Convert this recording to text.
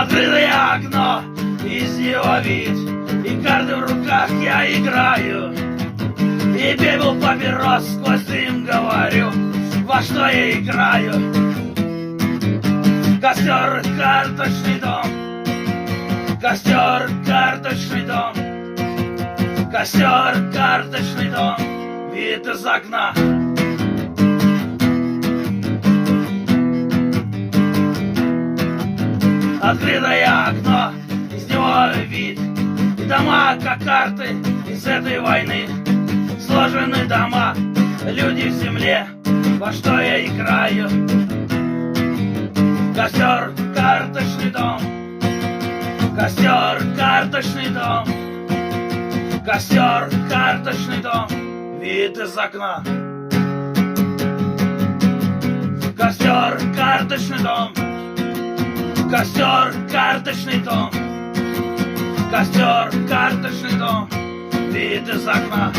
Открытое окно, из него вид, и карты в руках я играю. И пепел папирос сквозь дым говорю, во что я играю. Костер, карточный дом, костер, карточный дом, костер, карточный дом, вид из окна. Открытое окно, из него вид, и дома, как карты из этой войны. Сложены дома, люди в земле, во что я играю. Костер, карточный дом, костер, карточный дом, костер, карточный дом, вид из окна. Костер, карточный дом, костер, карточный дом, костер, карточный дом, вид из окна.